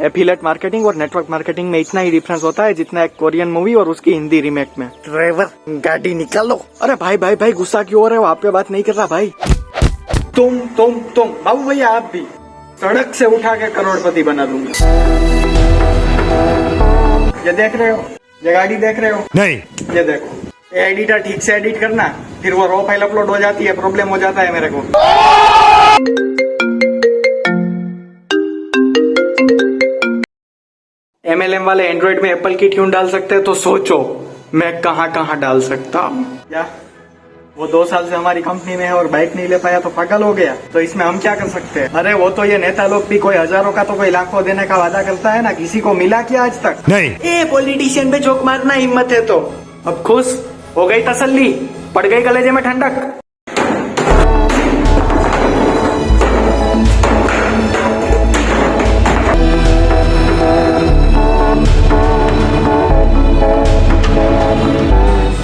Affiliate marketing और network marketing में इतना ही डिफरेंस होता है जितना एक कोरियन मूवी और उसकी हिंदी रीमेक में। ड्राइवर गाड़ी निकालो। अरे भाई भाई भाई गुस्सा क्यों हो रहे हो? आप पे बात नहीं कर रहा भाई। तुम बाबू भैया आप भी सड़क से उठा के करोड़पति बना दूंगा। ये देख रहे हो? ये गाड़ी देख रहे हो? नहीं। ये देखो, ये एडिटर ठीक से एडिट करना, फिर वो रॉ फाइल अपलोड हो जाती है, प्रॉब्लम हो जाता है मेरे को। MLM वाले एंड्रॉइड में एप्पल की ट्यून डाल सकते हैं तो सोचो मैं कहाँ डाल सकता हूँ। क्या वो 2 साल से हमारी कंपनी में है और बाइक नहीं ले पाया तो पागल हो गया? तो इसमें हम क्या कर सकते हैं? अरे वो तो ये नेता लोग भी कोई हजारों का तो कोई लाखों देने का वादा करता है ना, किसी को मिला क्या आज तक? नहीं। ए पॉलिटिशियन पे जोक मारना हिम्मत है तो अब खुश हो गई, तसल्ली पड़ गई कलेजे में ठंडक।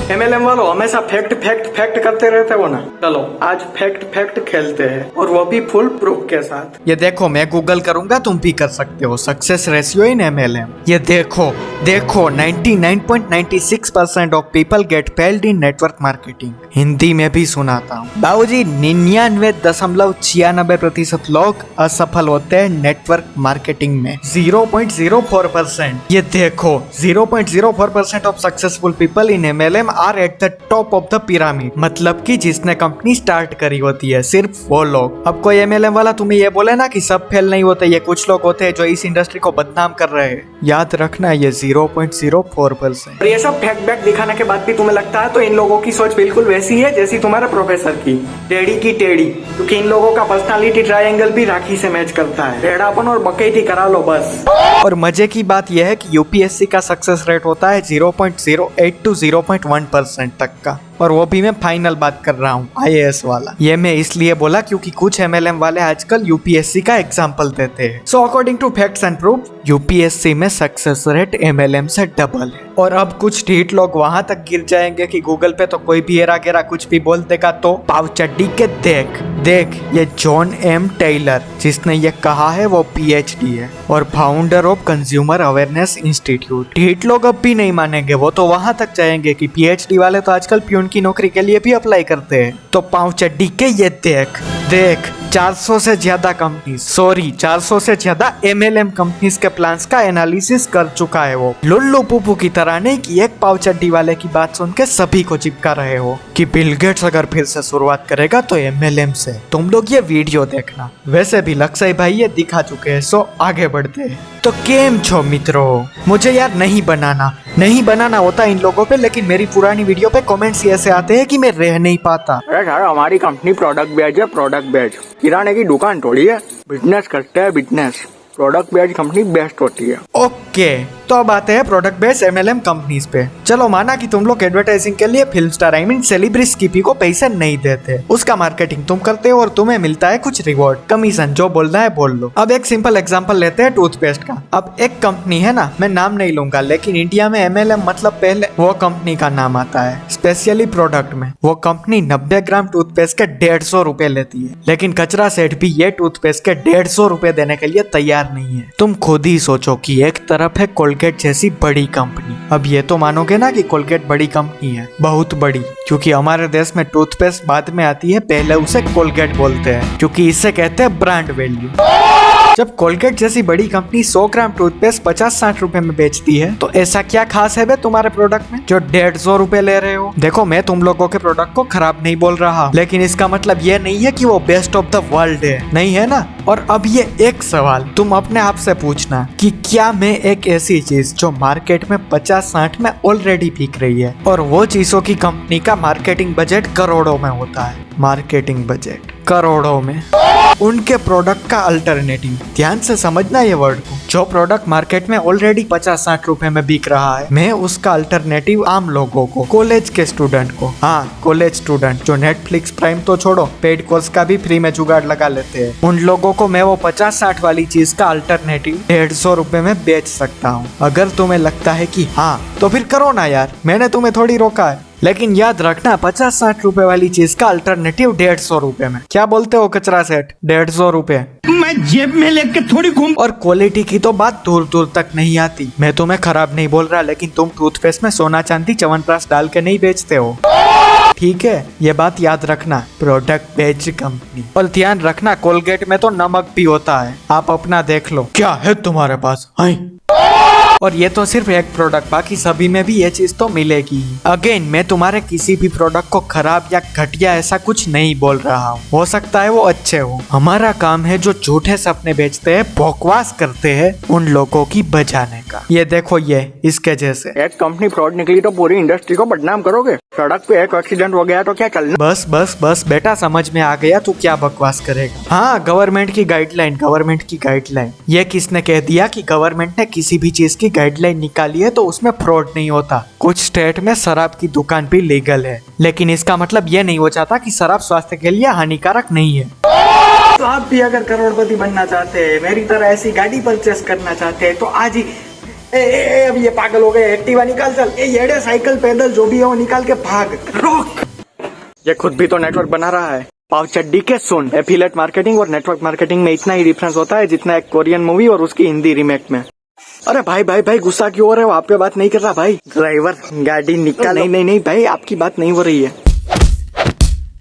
MLM वालों हमेशा फैक्ट करते रहते हो ना। चलो आज फैक्ट खेलते हैं और वो भी फुल प्रूफ के साथ। ये देखो मैं गूगल करूंगा, तुम भी कर सकते हो। Success ratio in MLM। ये देखो 99.96% of people get failed in network marketing. Hindi में भी सुनाता हूँ बाबूजी, 99.96% लोग असफल होते हैं नेटवर्क मार्केटिंग में। 0.04%। ये देखो 0.04% of successful people in MLM are at the top of the pyramid. मतलब कि जिसने कंपनी स्टार्ट करी होती है सिर्फ वो लोग। अब कोई MLM वाला तुम्हें ये बोले ना कि सब फेल नहीं होते, ये कुछ लोग होते हैं जो इस इंडस्ट्री को बदनाम कर रहे हैं, याद रखना ये 0.04%। और ये सब फैक्ट बैक दिखाने के बाद भी तुम्हें लगता है तो इन लोगों की सोच बिल्कुल वैसी है जैसी तुम्हारे प्रोफेसर की, टेढ़ी की टेढ़ी। क्योंकि इन लोगों का पर्सनालिटी ट्रायंगल भी राखी से मैच करता है। टेढ़ापन और बकैती करा लो बस। और मजे की बात यह है कि UPSC का सक्सेस रेट होता है 0.08 to 0.1% तक का, और वो भी मैं फाइनल बात कर रहा हूँ IAS वाला। ये मैं इसलिए बोला क्योंकि कुछ MLM वाले आजकल UPSC का एग्जाम्पल देते हैं। So according to facts and proof UPSC में सक्सेस रेट MLM से डबल है। और अब कुछ ढीठ लोग वहां तक गिर जाएंगे कि गूगल पे तो कोई भी हेरा गेरा कुछ भी बोल देगा तो पाव चड्डी के देख ये जॉन M टेलर जिसने ये कहा है वो PhD है और founder of consumer awareness institute. ढीठ लोग अब भी नहीं मानेंगे, वो तो वहां तक जाएंगे कि PhD वाले तो आजकल प्यून की नौकरी के लिए भी अप्लाई करते हैं। तो पाव चड्डी के ये देख 400 से ज्यादा कंपनीज, 400 से ज्यादा MLM कंपनीज के प्लान्स का एनालिसिस कर चुका है वो। लुल्लू पुप्पू की तरह नहीं कि एक पाव चड्डी वाले की बात सुन के सभी को चिपका रहे हो कि बिल गेट्स अगर फिर से शुरुआत करेगा तो MLM से। तुम लोग ये वीडियो देखना। वैसे भी लक्ष्य भाई ये दिखा चुके हैं, सो आगे बढ़ते हैं। तो केम छो मित्रों, मुझे यार नहीं बनाना होता इन लोगों पे, लेकिन मेरी पुरानी वीडियो पे कमेंट्स ऐसे आते हैं कि मैं रह नहीं पाता। अरे यार हमारी कंपनी प्रोडक्ट बेच है, प्रोडक्ट बेच, किराने की दुकान थोड़ी है, बिजनेस करते हैं business. Product based company best होती है। ओके तो अब आते हैं प्रोडक्ट बेस्ड MLM कंपनीज पे। चलो माना कि तुम लोग एडवर्टाइजिंग के लिए फिल्म स्टार सेलिब्रिटी को पैसे नहीं देते, उसका मार्केटिंग तुम करते हो और तुम्हें मिलता है कुछ रिवॉर्ड, कमीशन, जो बोलना है बोल लो। अब एक सिंपल एग्जांपल लेते हैं टूथपेस्ट का। अब एक कंपनी है ना, मैं नाम नहीं लूंगा, लेकिन इंडिया में MLM मतलब पहले वो कंपनी का नाम आता है, स्पेशली प्रोडक्ट में। वो कंपनी 90 ग्राम टूथपेस्ट के 150 रुपए लेती है, लेकिन कचरा सेठ भी ये टूथपेस्ट के 150 रुपए देने के लिए तैयार नहीं है। तुम खुद ही सोचो कि एक तरफ है कोलगेट जैसी बड़ी कंपनी। अब ये तो मानोगे ना कि कोलगेट बड़ी कंपनी है, बहुत बड़ी, क्योंकि हमारे देश में टूथपेस्ट बाद में आती है, पहले उसे कोलगेट बोलते हैं क्योंकि इससे कहते हैं ब्रांड वैल्यू। जब कोलगेट जैसी बड़ी कंपनी 100 ग्राम टूथपेस्ट 50-60 रुपए में बेचती है तो ऐसा क्या खास है बे तुम्हारे प्रोडक्ट में जो 150 रुपए ले रहे हो? देखो मैं तुम लोगों के प्रोडक्ट को खराब नहीं बोल रहा, लेकिन इसका मतलब ये नहीं है कि वो बेस्ट ऑफ द वर्ल्ड है, नहीं है ना। और अब ये एक सवाल तुम अपने आप से पूछना कि क्या मैं एक ऐसी चीज जो मार्केट में 50-60 में ऑलरेडी बिक रही है और वो चीजों की कंपनी का मार्केटिंग बजट करोड़ों में होता है, मार्केटिंग बजट करोड़ों में, उनके प्रोडक्ट का अल्टरनेटिव, ध्यान से समझना ये वर्ड को, जो प्रोडक्ट मार्केट में ऑलरेडी 50-60 रुपए में बिक रहा है, मैं उसका अल्टरनेटिव आम लोगों को, कॉलेज के स्टूडेंट को, हाँ कॉलेज स्टूडेंट जो नेटफ्लिक्स प्राइम तो छोड़ो पेड कोर्स का भी फ्री में जुगाड़ लगा लेते हैं, उन लोगों को मैं वो 50-60 वाली चीज का अल्टरनेटिव 150 रुपए में बेच सकता हूँ। अगर तुम्हें लगता है कि हाँ तो फिर करो ना यार, मैंने तुम्हें थोड़ी रोका है, लेकिन याद रखना 50-60 रुपए वाली चीज का अल्टरनेटिव 150 रुपए में। क्या बोलते हो कचरा सेठ, 150 रुपए? मैं जेब में लेके थोड़ी घूम। और क्वालिटी की तो बात दूर दूर तक नहीं आती। मैं तुम्हें खराब नहीं बोल रहा, लेकिन तुम टूथपेस्ट में सोना चांदी च्यवनप्राश डाल के नहीं बेचते हो, ठीक है? ये बात याद रखना, प्रोडक्ट बेच कंपनी। और ध्यान रखना, कोलगेट में तो नमक भी होता है, आप अपना देख लो। क्या है तुम्हारे पास? और ये तो सिर्फ एक प्रोडक्ट, बाकी सभी में भी ये चीज तो मिलेगी। अगेन, मैं तुम्हारे किसी भी प्रोडक्ट को खराब या घटिया ऐसा कुछ नहीं बोल रहा हूँ, हो सकता है वो अच्छे हो। हमारा काम है जो झूठे सपने बेचते हैं, बकवास करते हैं, उन लोगों की बजाने का। ये देखो, ये इसके जैसे। एक कंपनी फ्रॉड निकली तो पूरी इंडस्ट्री को बदनाम करोगे। सड़क पे एक एक्सीडेंट हो गया तो क्या चलना? बस बस बस बेटा, समझ में आ गया तू क्या बकवास करेगा। हाँ, गवर्नमेंट की गाइडलाइन। ये किसने कह दिया कि गवर्नमेंट ने किसी भी चीज की गाइडलाइन निकाली है तो उसमें फ्रॉड नहीं होता। कुछ स्टेट में शराब की दुकान भी लीगल है, लेकिन इसका मतलब ये नहीं हो जाता कि शराब स्वास्थ्य के लिए हानिकारक नहीं है। तो आप भी अगर करोड़पति बनना चाहते हैं, मेरी तरह ऐसी गाड़ी परचेस करना चाहते हैं, तो आज ही अब ये पागल हो गए, एक्टिवा निकाल, चल ये साइकिल पैदल जो भी है वो निकाल के भाग। रोक, ये खुद भी तो नेटवर्क बना रहा है। पाव चड्डी के सुन, एफिलिएट मार्केटिंग और नेटवर्क मार्केटिंग में इतना ही डिफरेंस होता है जितना एक कोरियन मूवी और उसकी हिंदी रीमेक में। अरे भाई गुस्सा क्यों हो रहे हो? आप पे बात नहीं कर रहा भाई। ड्राइवर गाड़ी निकाल। नहीं भाई, आपकी बात नहीं हो रही है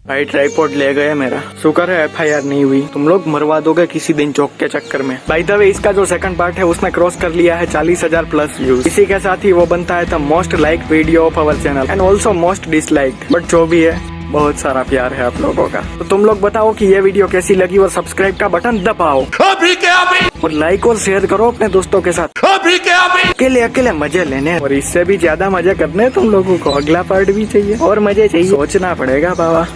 भाई। ट्राइपॉड ले गए मेरा, शुक्र है FIR नहीं हुई। तुम लोग मरवा दोगे किसी दिन चौक के चक्कर में। बाय द वे, इसका जो सेकंड पार्ट है उसने क्रॉस कर लिया है 40,000 प्लस व्यूज। इसी के साथ ही वो बनता है the most like video of our channel and also most disliked. But जो भी है, बहुत सारा प्यार है आप लोगों का। तो तुम लोग बताओ कि ये वीडियो कैसी लगी और सब्सक्राइब का बटन दबाओ अभी के अभी, और लाइक और शेयर करो अपने दोस्तों के साथ अभी के अभी। अकेले मजे लेने और इससे भी ज्यादा मजे करने तुम लोगों को अगला पार्ट भी चाहिए और मजे चाहिए, सोचना पड़ेगा बाबा।